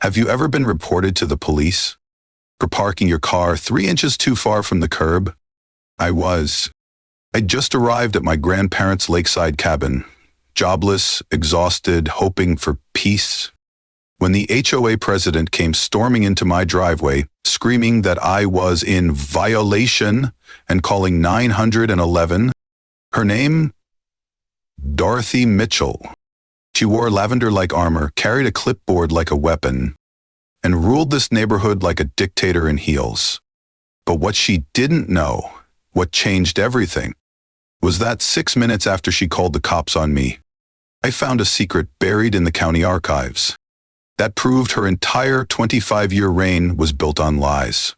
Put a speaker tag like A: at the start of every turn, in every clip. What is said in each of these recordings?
A: Have you ever been reported to the police for parking your car 3 inches too far from the curb? I was. I'd just arrived at my grandparents' lakeside cabin, jobless, exhausted, hoping for peace, when the HOA president came storming into my driveway, screaming that I was in violation and calling 911. Her name? Dorothy Mitchell. She wore lavender-like armor, carried a clipboard like a weapon, and ruled this neighborhood like a dictator in heels. But what she didn't know, what changed everything, was that 6 minutes after she called the cops on me, I found a secret buried in the county archives that proved her entire 25-year reign was built on lies.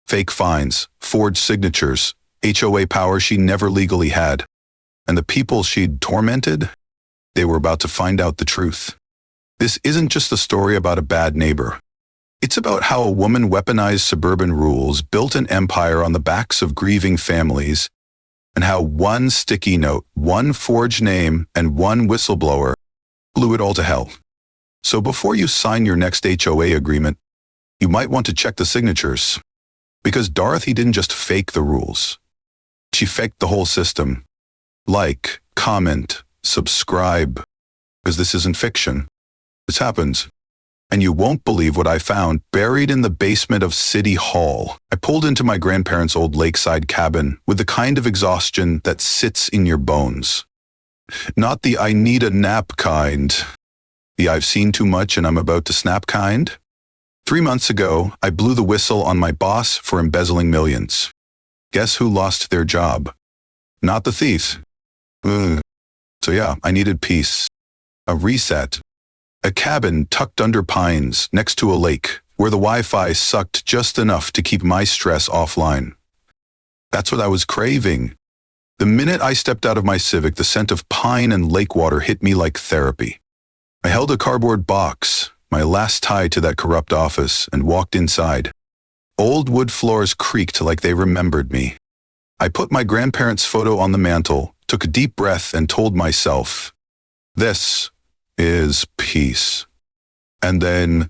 A: Fake fines, forged signatures, HOA power she never legally had, and the people she'd tormented, they were about to find out the truth. This isn't just a story about a bad neighbor. It's about how a woman weaponized suburban rules, built an empire on the backs of grieving families, and how one sticky note, one forged name, and one whistleblower blew it all to hell. So before you sign your next HOA agreement, you might want to check the signatures. Because Dorothy didn't just fake the rules. She faked the whole system. Like, comment, subscribe. Because this isn't fiction. This happens. And you won't believe what I found buried in the basement of City Hall. I pulled into my grandparents' old lakeside cabin with the kind of exhaustion that sits in your bones. Not the I need a nap kind. The I've seen too much and I'm about to snap kind. 3 months ago, I blew the whistle on my boss for embezzling millions. Guess who lost their job? Not the thieves. So yeah, I needed peace. A reset. A cabin tucked under pines next to a lake where the Wi-Fi sucked just enough to keep my stress offline. That's what I was craving. The minute I stepped out of my Civic, the scent of pine and lake water hit me like therapy. I held a cardboard box, my last tie to that corrupt office, and walked inside. Old wood floors creaked like they remembered me. I put my grandparents' photo on the mantle, took a deep breath, and told myself, this is peace. And then,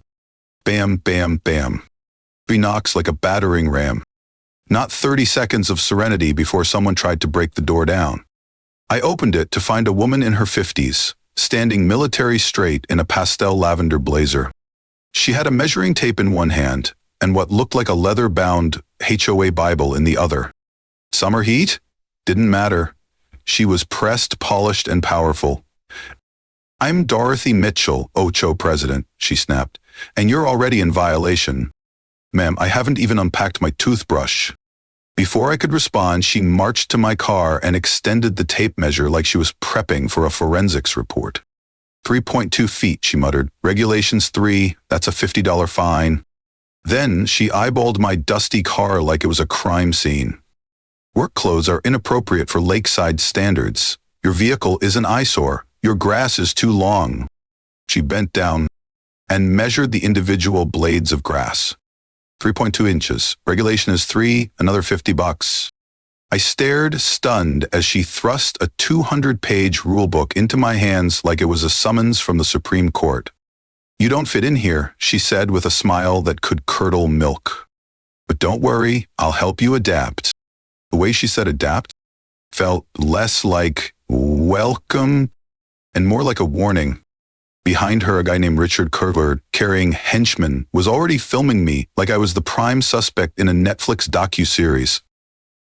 A: bam, bam, bam. 3 knocks like a battering ram. Not 30 seconds of serenity before someone tried to break the door down. I opened it to find a woman in her 50s, standing military straight in a pastel lavender blazer. She had a measuring tape in one hand and what looked like a leather-bound HOA Bible in the other. Summer heat? Didn't matter. She was pressed, polished, and powerful. I'm Dorothy Mitchell, HOA president, she snapped, and you're already in violation. Ma'am, I haven't even unpacked my toothbrush. Before I could respond, she marched to my car and extended the tape measure like she was prepping for a forensics report. 3.2 feet, she muttered. Regulations 3, that's a $50 fine. Then she eyeballed my dusty car like it was a crime scene. Work clothes are inappropriate for lakeside standards. Your vehicle is an eyesore. Your grass is too long. She bent down and measured the individual blades of grass. 3.2 inches. Regulation is 3, another $50. I stared, stunned, as she thrust a 200-page rulebook into my hands like it was a summons from the Supreme Court. You don't fit in here, she said with a smile that could curdle milk. But don't worry, I'll help you adapt. The way she said adapt felt less like welcome and more like a warning. Behind her, a guy named Richard Kurtler, carrying henchmen, was already filming me like I was the prime suspect in a Netflix docuseries.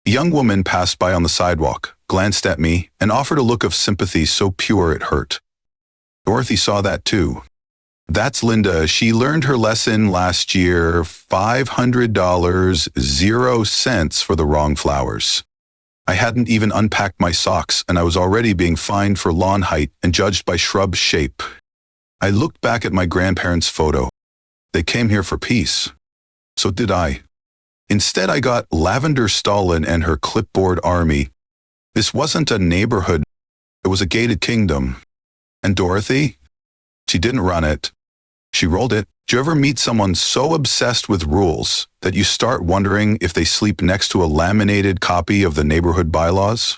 A: A young woman passed by on the sidewalk, glanced at me, and offered a look of sympathy so pure it hurt. Dorothy saw that too. That's Linda. She learned her lesson last year, $500, 0 cents for the wrong flowers. I hadn't even unpacked my socks, and I was already being fined for lawn height and judged by shrub shape. I looked back at my grandparents' photo. They came here for peace. So did I. Instead, I got Lavender Stalin and her clipboard army. This wasn't a neighborhood. It was a gated kingdom. And Dorothy? She didn't run it. She rolled it. Did you ever meet someone so obsessed with rules that you start wondering if they sleep next to a laminated copy of the neighborhood bylaws?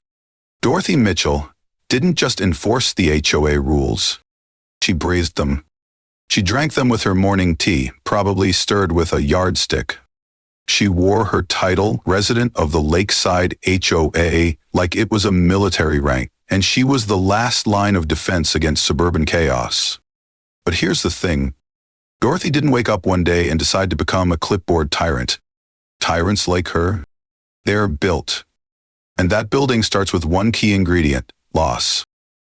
A: Dorothy Mitchell didn't just enforce the HOA rules. She breathed them. She drank them with her morning tea, probably stirred with a yardstick. She wore her title, resident of the Lakeside HOA, like it was a military rank, and she was the last line of defense against suburban chaos. But here's the thing. Dorothy didn't wake up one day and decide to become a clipboard tyrant. Tyrants like her, they're built. And that building starts with one key ingredient, loss.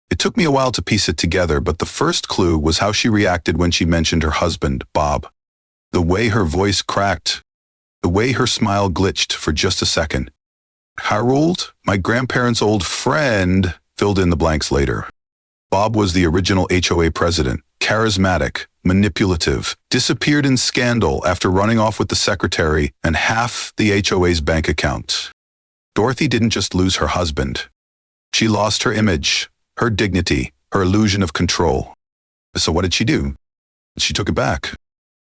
A: It took me a while to piece it together, but the first clue was how she reacted when she mentioned her husband, Bob. The way her voice cracked, the way her smile glitched for just a second. Harold, my grandparents' old friend, filled in the blanks later. Bob was the original HOA president, charismatic, manipulative, disappeared in scandal after running off with the secretary and half the HOA's bank account. Dorothy didn't just lose her husband. She lost her image, her dignity, her illusion of control. So what did she do? She took it back.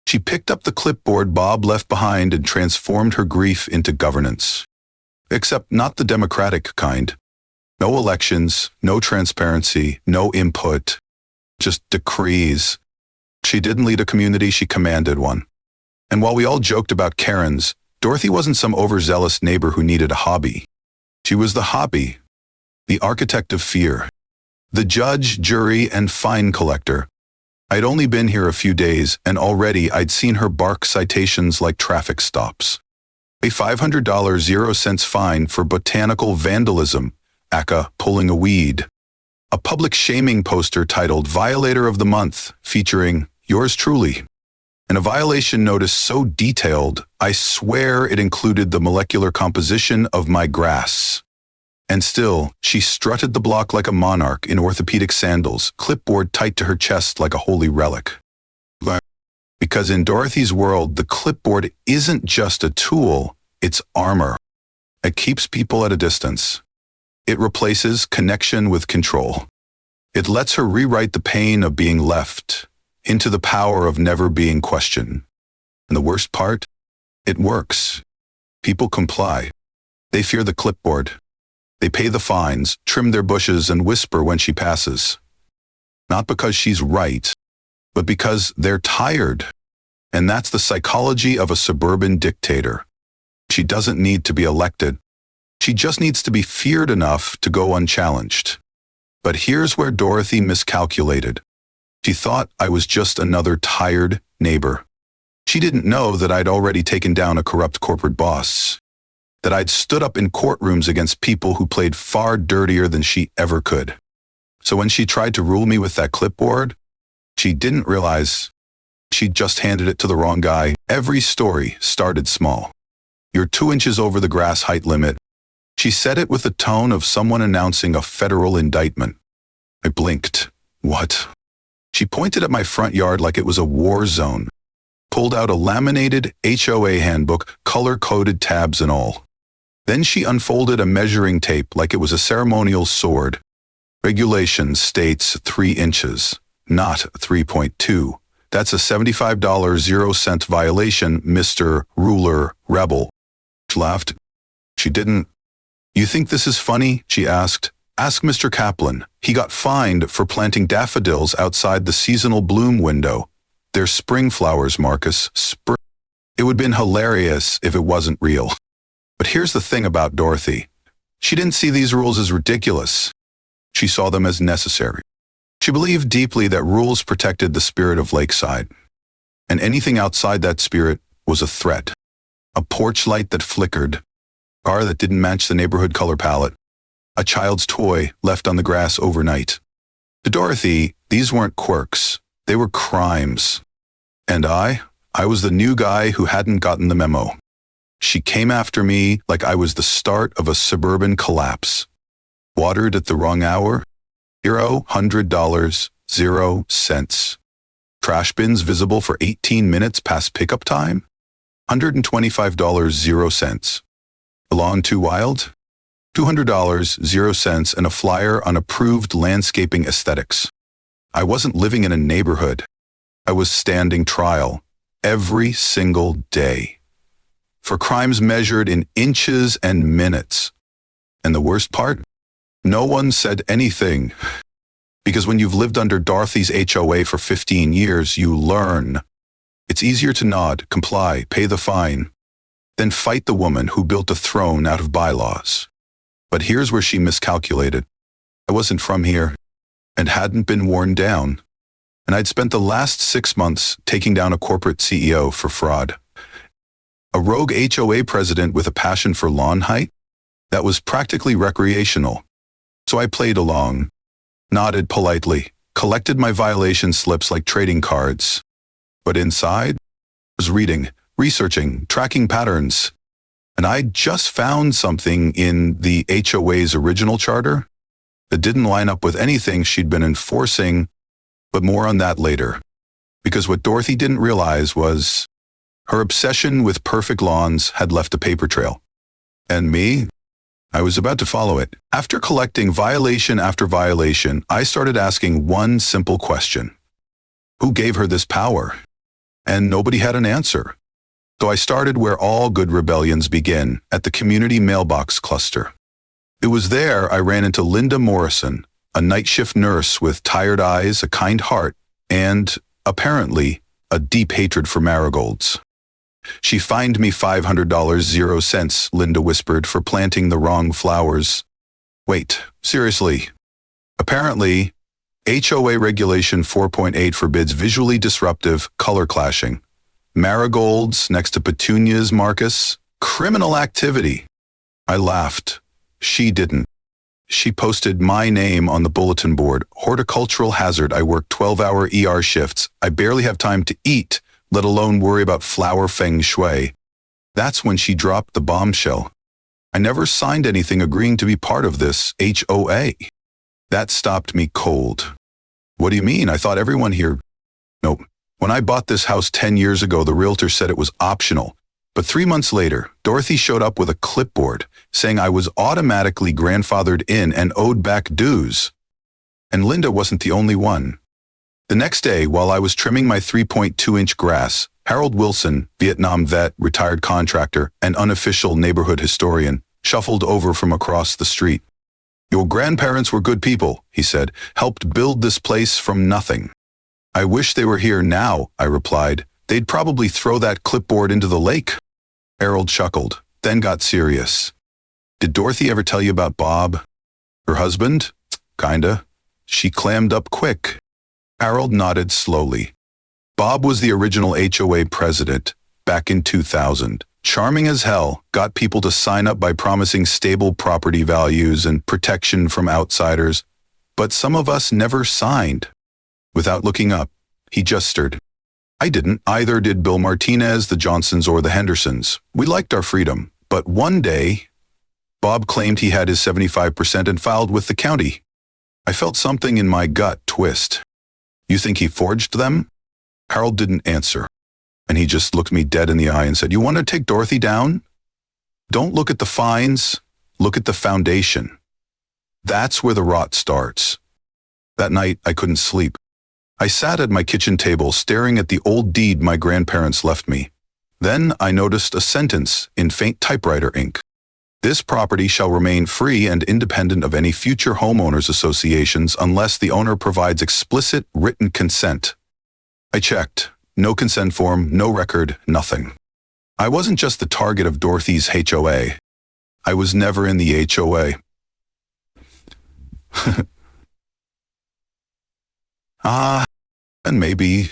A: She picked up the clipboard Bob left behind and transformed her grief into governance. Except not the democratic kind. No elections, no transparency, no input, just decrees. She didn't lead a community, she commanded one. And while we all joked about Karens, Dorothy wasn't some overzealous neighbor who needed a hobby. She was the hobby, the architect of fear, the judge, jury, and fine collector. I'd only been here a few days, and already I'd seen her bark citations like traffic stops. A $500 0-cent fine for botanical vandalism, aka pulling a weed. A public shaming poster titled Violator of the Month, featuring yours truly. And a violation notice so detailed, I swear it included the molecular composition of my grass. And still, she strutted the block like a monarch in orthopedic sandals, clipboard tight to her chest like a holy relic. Because in Dorothy's world, the clipboard isn't just a tool, it's armor. It keeps people at a distance. It replaces connection with control. It lets her rewrite the pain of being left into the power of never being questioned. And the worst part? It works. People comply. They fear the clipboard. They pay the fines, trim their bushes, and whisper when she passes. Not because she's right, but because they're tired. And that's the psychology of a suburban dictator. She doesn't need to be elected. She just needs to be feared enough to go unchallenged. But here's where Dorothy miscalculated. She thought I was just another tired neighbor. She didn't know that I'd already taken down a corrupt corporate boss. That I'd stood up in courtrooms against people who played far dirtier than she ever could. So when she tried to rule me with that clipboard, she didn't realize she'd just handed it to the wrong guy. Every story started small. You're 2 inches over the grass height limit. She said it with the tone of someone announcing a federal indictment. I blinked. What? She pointed at my front yard like it was a war zone, pulled out a laminated HOA handbook, color-coded tabs and all. Then she unfolded a measuring tape like it was a ceremonial sword. Regulation states 3 inches, not 3.2. That's a $75 0-cent violation, Mr. Ruler Rebel. She laughed. She didn't. You think this is funny? She asked. Ask Mr. Kaplan. He got fined for planting daffodils outside the seasonal bloom window. They're spring flowers, Marcus. Spring. It would have been hilarious if it wasn't real. But here's the thing about Dorothy. She didn't see these rules as ridiculous. She saw them as necessary. She believed deeply that rules protected the spirit of Lakeside. And anything outside that spirit was a threat. A porch light that flickered. A car that didn't match the neighborhood color palette. A child's toy left on the grass overnight. To Dorothy, these weren't quirks. They were crimes. And I was the new guy who hadn't gotten the memo. She came after me like I was the start of a suburban collapse. Watered at the wrong hour? $100, 0 cents. Trash bins visible for 18 minutes past pickup time? $125, 0 cents. The lawn too wild? $200, 0 cents, and a flyer on approved landscaping aesthetics. I wasn't living in a neighborhood. I was standing trial every single day for crimes measured in inches and minutes. And the worst part? No one said anything. Because when you've lived under Dorothy's HOA for 15 years, you learn. It's easier to nod, comply, pay the fine, than fight the woman who built a throne out of bylaws. But here's where she miscalculated. I wasn't from here and hadn't been worn down. And I'd spent the last 6 months taking down a corporate CEO for fraud. A rogue HOA president with a passion for lawn height? That was practically recreational. So I played along, nodded politely, collected my violation slips like trading cards. But inside, I was reading, researching, tracking patterns. And I'd just found something in the HOA's original charter that didn't line up with anything she'd been enforcing, but more on that later. Because what Dorothy didn't realize was her obsession with perfect lawns had left a paper trail. And me? I was about to follow it. After collecting violation after violation, I started asking one simple question. Who gave her this power? And nobody had an answer. So I started where all good rebellions begin, at the community mailbox cluster. It was there I ran into Linda Morrison, a night shift nurse with tired eyes, a kind heart, and, apparently, a deep hatred for marigolds. She fined me $500, 0 cents, Linda whispered, for planting the wrong flowers. Wait, seriously. Apparently, HOA Regulation 4.8 forbids visually disruptive color clashing. Marigolds next to petunias, Marcus? Criminal activity. I laughed. She didn't. She posted my name on the bulletin board. Horticultural hazard. I work 12-hour ER shifts. I barely have time to eat, let alone worry about flower feng shui. That's when she dropped the bombshell. I never signed anything agreeing to be part of this HOA. That stopped me cold. What do you mean? I thought everyone here... Nope. When I bought this house 10 years ago, the realtor said it was optional. But 3 months later, Dorothy showed up with a clipboard saying I was automatically grandfathered in and owed back dues. And Linda wasn't the only one. The next day, while I was trimming my 3.2-inch grass, Harold Wilson, Vietnam vet, retired contractor, and unofficial neighborhood historian, shuffled over from across the street. Your grandparents were good people, he said, helped build this place from nothing. I wish they were here now, I replied. They'd probably throw that clipboard into the lake. Harold chuckled, then got serious. Did Dorothy ever tell you about Bob? Her husband? Kinda. She clammed up quick. Harold nodded slowly. Bob was the original HOA president back in 2000. Charming as hell, got people to sign up by promising stable property values and protection from outsiders. But some of us never signed. Without looking up, he gestured. I didn't. Either did Bill Martinez, the Johnsons, or the Hendersons. We liked our freedom. But one day, Bob claimed he had his 75% and filed with the county. I felt something in my gut twist. You think he forged them? Harold didn't answer. And he just looked me dead in the eye and said, you want to take Dorothy down? Don't look at the fines. Look at the foundation. That's where the rot starts. That night, I couldn't sleep. I sat at my kitchen table staring at the old deed my grandparents left me. Then I noticed a sentence in faint typewriter ink. This property shall remain free and independent of any future homeowners associations unless the owner provides explicit written consent. I checked. No consent form, no record, nothing. I wasn't just the target of Dorothy's HOA. I was never in the HOA. And maybe.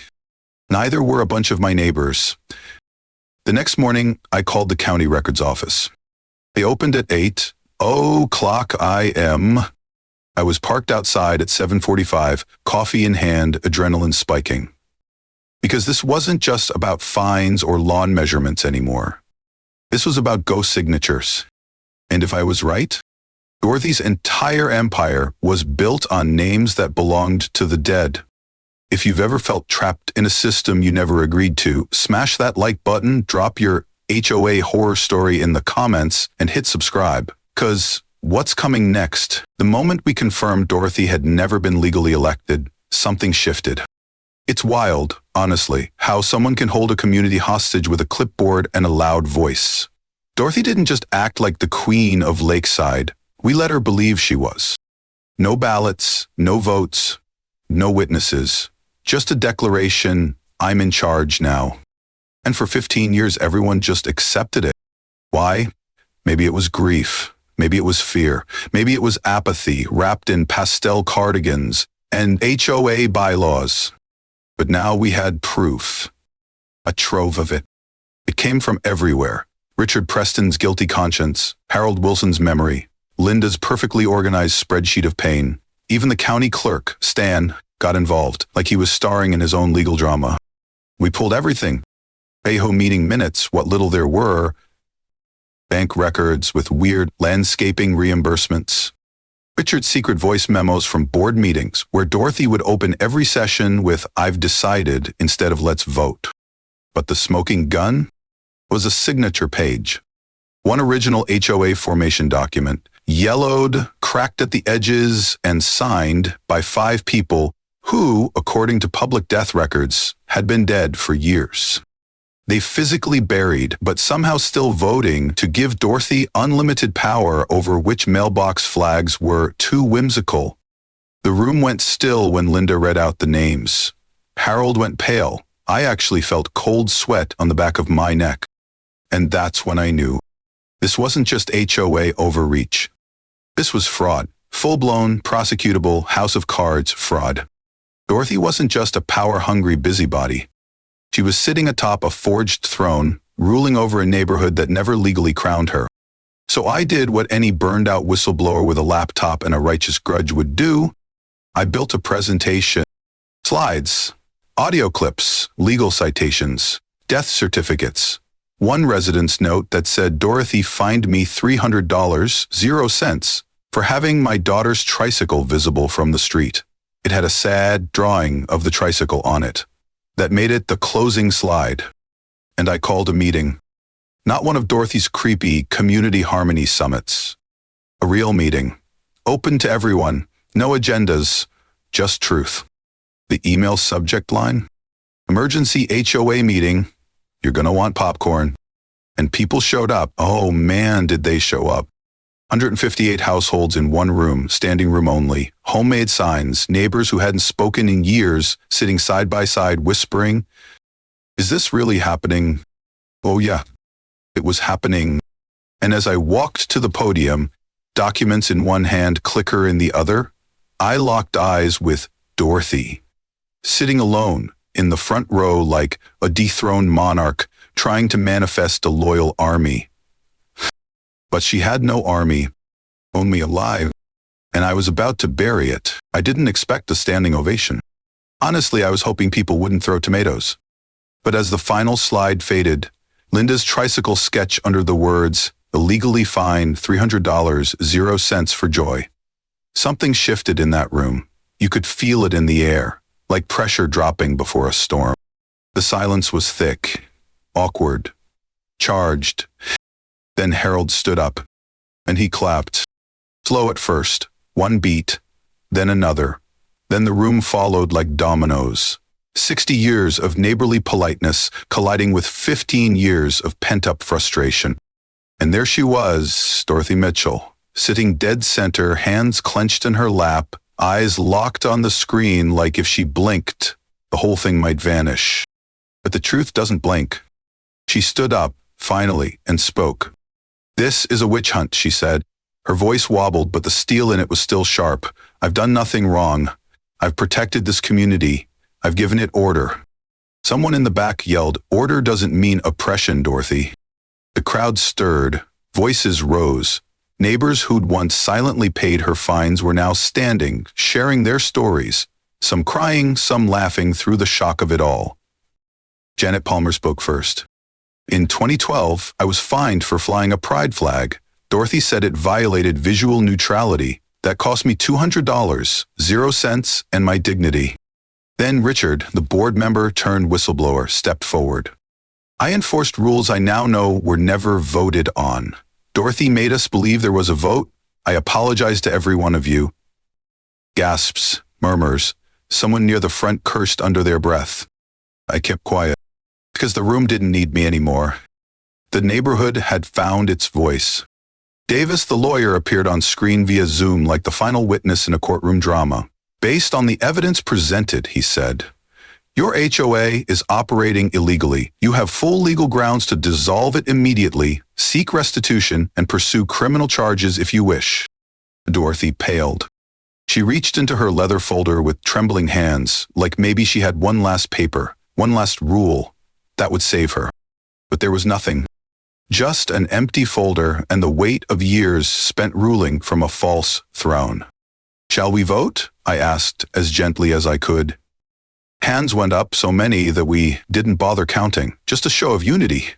A: Neither were a bunch of my neighbors. The next morning, I called the county records office. They opened at 8:00 a.m. I was parked outside at 7:45, coffee in hand, adrenaline spiking. Because this wasn't just about fines or lawn measurements anymore. This was about ghost signatures. And if I was right, Dorothy's entire empire was built on names that belonged to the dead. If you've ever felt trapped in a system you never agreed to, smash that like button, drop your HOA horror story in the comments, and hit subscribe. 'Cause what's coming next? The moment we confirmed Dorothy had never been legally elected, something shifted. It's wild, honestly, how someone can hold a community hostage with a clipboard and a loud voice. Dorothy didn't just act like the queen of Lakeside. We let her believe she was. No ballots, no votes, No witnesses. Just a declaration, I'm in charge now. And for 15 years, everyone just accepted it. Why? Maybe it was grief. Maybe it was fear. Maybe it was apathy wrapped in pastel cardigans and HOA bylaws. But now we had proof. A trove of it. It came from everywhere. Richard Preston's guilty conscience, Harold Wilson's memory, Linda's perfectly organized spreadsheet of pain. Even the county clerk, Stan, got involved, like he was starring in his own legal drama. We pulled everything. HOA meeting minutes, what little there were, bank records with weird landscaping reimbursements, Richard's secret voice memos from board meetings where Dorothy would open every session with "I've decided" instead of "let's vote." But the smoking gun was a signature page. One original HOA formation document, yellowed, cracked at the edges, and signed by 5 people who, according to public death records, had been dead for years. They physically buried, but somehow still voting to give Dorothy unlimited power over which mailbox flags were too whimsical. The room went still when Linda read out the names. Harold went pale. I actually felt cold sweat on the back of my neck. And that's when I knew. This wasn't just HOA overreach. This was fraud. Full-blown, prosecutable, House of Cards fraud. Dorothy wasn't just a power-hungry busybody. She was sitting atop a forged throne, ruling over a neighborhood that never legally crowned her. So I did what any burned-out whistleblower with a laptop and a righteous grudge would do. I built a presentation. Slides, audio clips, legal citations, death certificates. One resident's note that said Dorothy fined me $300, 0 cents, for having my daughter's tricycle visible from the street. It had a sad drawing of the tricycle on it. That made it the closing slide. And I called a meeting. Not one of Dorothy's creepy community harmony summits. A real meeting. Open to everyone. No agendas. Just truth. The email subject line? Emergency HOA meeting. You're gonna want popcorn. And people showed up. Oh man, did they show up. 158 households in one room, standing room only, homemade signs, neighbors who hadn't spoken in years, sitting side by side, whispering, "Is this really happening?" Oh yeah, it was happening. And as I walked to the podium, documents in one hand, clicker in the other, I locked eyes with Dorothy, sitting alone in the front row like a dethroned monarch trying to manifest a loyal army. But she had no army, only alive, and I was about to bury it. I didn't expect a standing ovation. Honestly, I was hoping people wouldn't throw tomatoes. But as the final slide faded, Linda's tricycle sketch under the words, "illegally fined $300, 0 cents for joy." Something shifted in that room. You could feel it in the air, like pressure dropping before a storm. The silence was thick, awkward, charged. Then Harold stood up, and he clapped. Slow at first, one beat, then another. Then the room followed like dominoes. 60 years of neighborly politeness colliding with 15 years of pent-up frustration. And there she was, Dorothy Mitchell, sitting dead center, hands clenched in her lap, eyes locked on the screen like if she blinked, the whole thing might vanish. But the truth doesn't blink. She stood up, finally, and spoke. "This is a witch hunt," she said. Her voice wobbled, but the steel in it was still sharp. "I've done nothing wrong. I've protected this community. I've given it order." Someone in the back yelled, "Order doesn't mean oppression, Dorothy." The crowd stirred. Voices rose. Neighbors who'd once silently paid her fines were now standing, sharing their stories, some crying, some laughing through the shock of it all. Janet Palmer spoke first. "In 2012, I was fined for flying a pride flag. Dorothy said it violated visual neutrality. That cost me $200, 0 cents, and my dignity." Then Richard, the board member turned whistleblower, stepped forward. "I enforced rules I now know were never voted on. Dorothy made us believe there was a vote. I apologize to every one of you." Gasps, murmurs. Someone near the front cursed under their breath. I kept quiet, because the room didn't need me anymore. The neighborhood had found its voice. Davis, the lawyer, appeared on screen via Zoom like the final witness in a courtroom drama. Based on the evidence presented, he said, your HOA is operating illegally. You have full legal grounds to dissolve it immediately, seek restitution, and pursue criminal charges if you wish. Dorothy paled. She reached into her leather folder with trembling hands, like maybe she had one last paper, one last rule that would save her. But there was nothing. Just an empty folder and the weight of years spent ruling from a false throne. Shall we vote? I asked as gently as I could. Hands went up, so many that we didn't bother counting. Just a show of unity,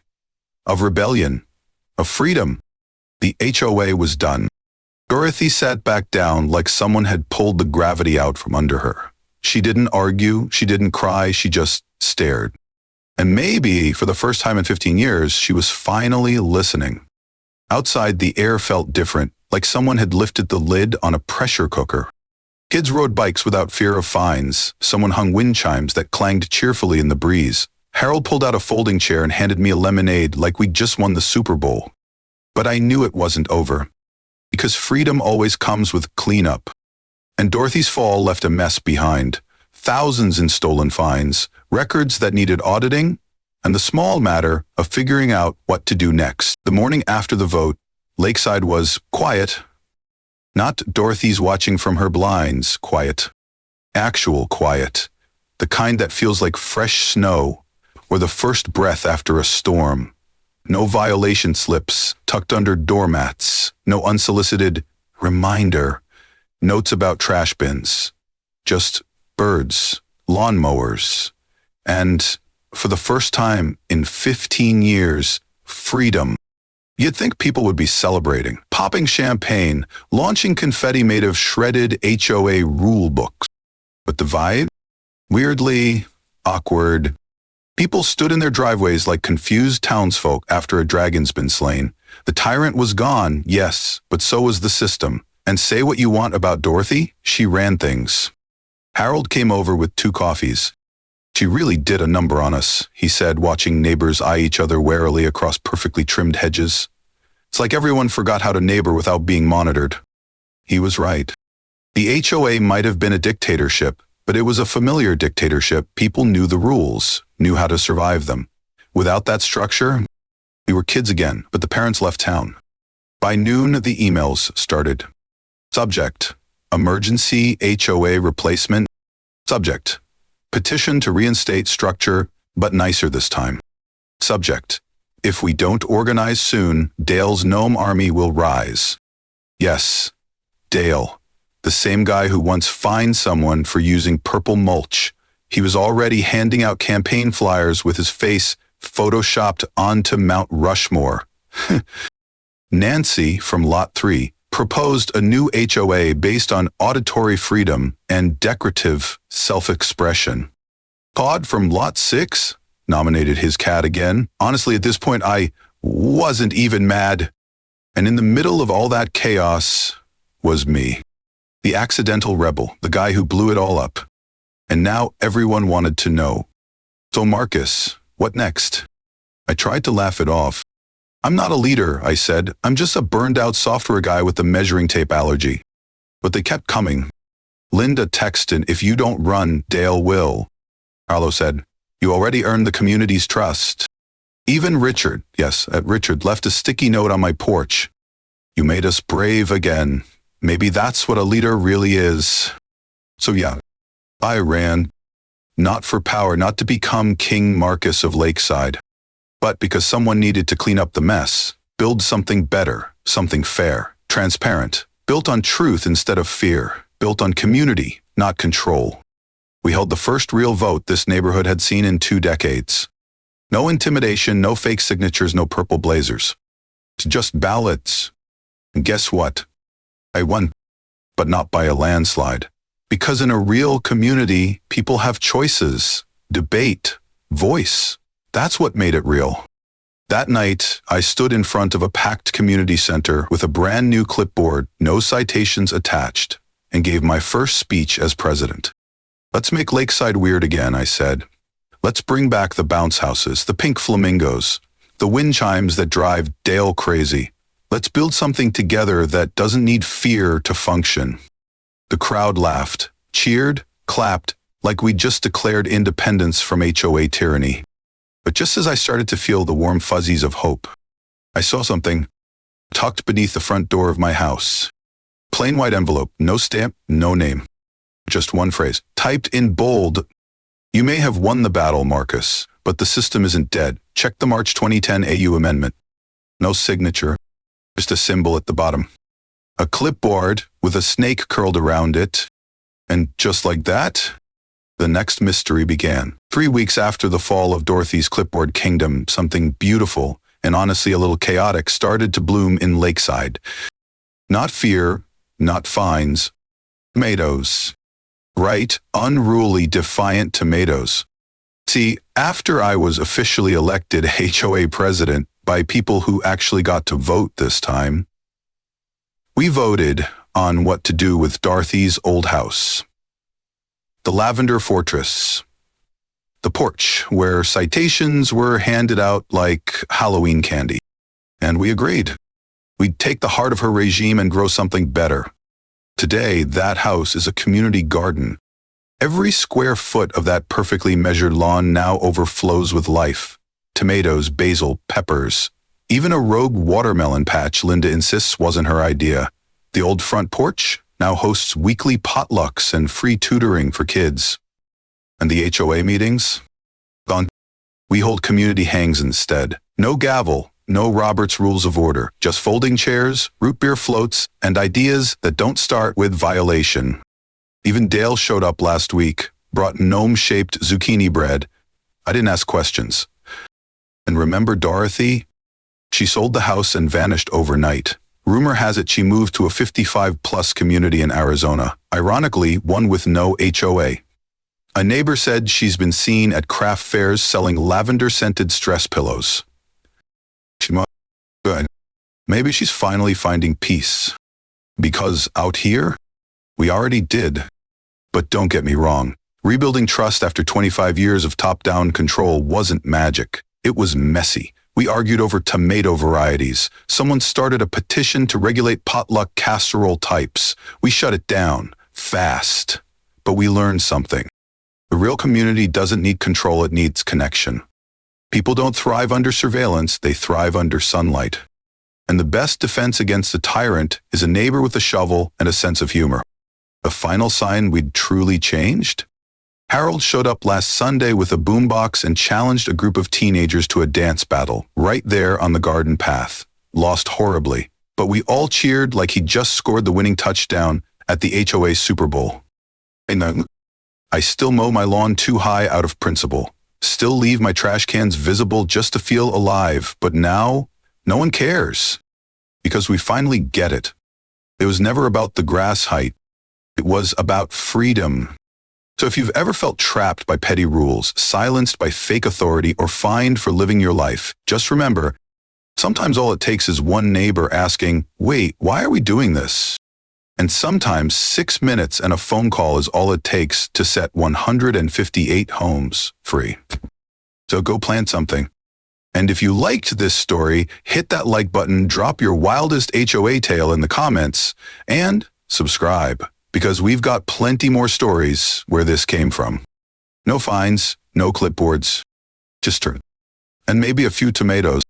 A: of rebellion, of freedom. The HOA was done. Dorothy sat back down like someone had pulled the gravity out from under her. She didn't argue, she didn't cry, she just stared. And maybe, for the first time in 15 years, she was finally listening. Outside, the air felt different, like someone had lifted the lid on a pressure cooker. Kids rode bikes without fear of fines. Someone hung wind chimes that clanged cheerfully in the breeze. Harold pulled out a folding chair and handed me a lemonade like we'd just won the Super Bowl. But I knew it wasn't over. Because freedom always comes with cleanup. And Dorothy's fall left a mess behind. Thousands in stolen fines, records that needed auditing, and the small matter of figuring out what to do next. The morning after the vote, Lakeside was quiet. Not Dorothy's watching from her blinds quiet. Actual quiet. The kind that feels like fresh snow or the first breath after a storm. No violation slips tucked under doormats. No unsolicited reminder. Notes about trash bins. Just birds, lawnmowers, and, for the first time in 15 years, freedom. You'd think people would be celebrating, popping champagne, launching confetti made of shredded HOA rule books. But the vibe? Weirdly awkward. People stood in their driveways like confused townsfolk after a dragon's been slain. The tyrant was gone, yes, but so was the system. And say what you want about Dorothy, she ran things. Harold came over with 2 coffees. She really did a number on us, he said, watching neighbors eye each other warily across perfectly trimmed hedges. It's like everyone forgot how to neighbor without being monitored. He was right. The HOA might have been a dictatorship, but it was a familiar dictatorship. People knew the rules, knew how to survive them. Without that structure, we were kids again, but the parents left town. By noon, the emails started. Subject: Emergency HOA replacement. Subject: Petition to reinstate structure, but nicer this time. Subject: If we don't organize soon, Dale's gnome army will rise. Yes, Dale, the same guy who once fined someone for using purple mulch. He was already handing out campaign flyers with his face photoshopped onto Mount Rushmore. Nancy from Lot 3 proposed a new HOA based on auditory freedom and decorative self-expression. Todd from Lot 6 nominated his cat again. Honestly, at this point, I wasn't even mad. And in the middle of all that chaos was me. The accidental rebel, the guy who blew it all up. And now everyone wanted to know. So Marcus, what next? I tried to laugh it off. I'm not a leader, I said. I'm just a burned-out software guy with a measuring tape allergy. But they kept coming. Linda texted, if you don't run, Dale will. Arlo said, you already earned the community's trust. Even Richard, yes, Richard left a sticky note on my porch. You made us brave again. Maybe that's what a leader really is. So yeah, I ran. Not for power, not to become King Marcus of Lakeside, but because someone needed to clean up the mess, build something better, something fair, transparent, built on truth instead of fear, built on community, not control. We held the first real vote this neighborhood had seen in 2 decades. No intimidation, no fake signatures, no purple blazers. It's just ballots. And guess what? I won, but not by a landslide. Because in a real community, people have choices, debate, voice. That's what made it real. That night, I stood in front of a packed community center with a brand new clipboard, no citations attached, and gave my first speech as president. Let's make Lakeside weird again, I said. Let's bring back the bounce houses, the pink flamingos, the wind chimes that drive Dale crazy. Let's build something together that doesn't need fear to function. The crowd laughed. cheered, clapped, like we'd just declared independence from HOA tyranny. But just as I started to feel the warm fuzzies of hope, I saw something tucked beneath the front door of my house. Plain white envelope, no stamp, no name. Just one phrase, typed in bold. You may have won the battle, Marcus, but the system isn't dead. Check the March 2010 AU amendment. No signature, just a symbol at the bottom. A clipboard with a snake curled around it. And just like that, the next mystery began. 3 weeks after the fall of Dorothy's clipboard kingdom, something beautiful and honestly a little chaotic started to bloom in Lakeside. Not fear, not fines, tomatoes. Right, unruly, defiant tomatoes. See, after I was officially elected HOA president by people who actually got to vote this time, we voted on what to do with Dorothy's old house. The Lavender Fortress. The porch, where citations were handed out like Halloween candy. And we agreed. We'd take the heart of her regime and grow something better. Today, that house is a community garden. Every square foot of that perfectly measured lawn now overflows with life. Tomatoes, basil, peppers. Even a rogue watermelon patch Linda insists wasn't her idea. The old front porch now hosts weekly potlucks and free tutoring for kids. And the HOA meetings? Gone. We hold community hangs instead. No gavel, no Robert's Rules of Order, just folding chairs, root beer floats, and ideas that don't start with violation. Even Dale showed up last week, brought gnome-shaped zucchini bread. I didn't ask questions. And remember Dorothy? She sold the house and vanished overnight. Rumor has it she moved to a 55-plus community in Arizona, ironically one with no HOA. A neighbor said she's been seen at craft fairs selling lavender-scented stress pillows. She must be good. Maybe she's finally finding peace. Because out here, we already did. But don't get me wrong. Rebuilding trust after 25 years of top-down control wasn't magic. It was messy. We argued over tomato varieties. Someone started a petition to regulate potluck casserole types. We shut it down. Fast. But we learned something. The real community doesn't need control, it needs connection. People don't thrive under surveillance, they thrive under sunlight. And the best defense against a tyrant is a neighbor with a shovel and a sense of humor. The final sign we'd truly changed? Harold showed up last Sunday with a boombox and challenged a group of teenagers to a dance battle, right there on the garden path. Lost horribly, but we all cheered like he just scored the winning touchdown at the HOA Super Bowl. And I still mow my lawn too high out of principle. Still leave my trash cans visible just to feel alive, but now, no one cares. Because we finally get it. It was never about the grass height. It was about freedom. So if you've ever felt trapped by petty rules, silenced by fake authority, or fined for living your life, just remember, sometimes all it takes is one neighbor asking, "Wait, why are we doing this?" And sometimes 6 minutes and a phone call is all it takes to set 158 homes free. So go plant something. And if you liked this story, hit that like button, drop your wildest HOA tale in the comments, and subscribe, because we've got plenty more stories where this came from. No fines, no clipboards, just truth. And maybe a few tomatoes.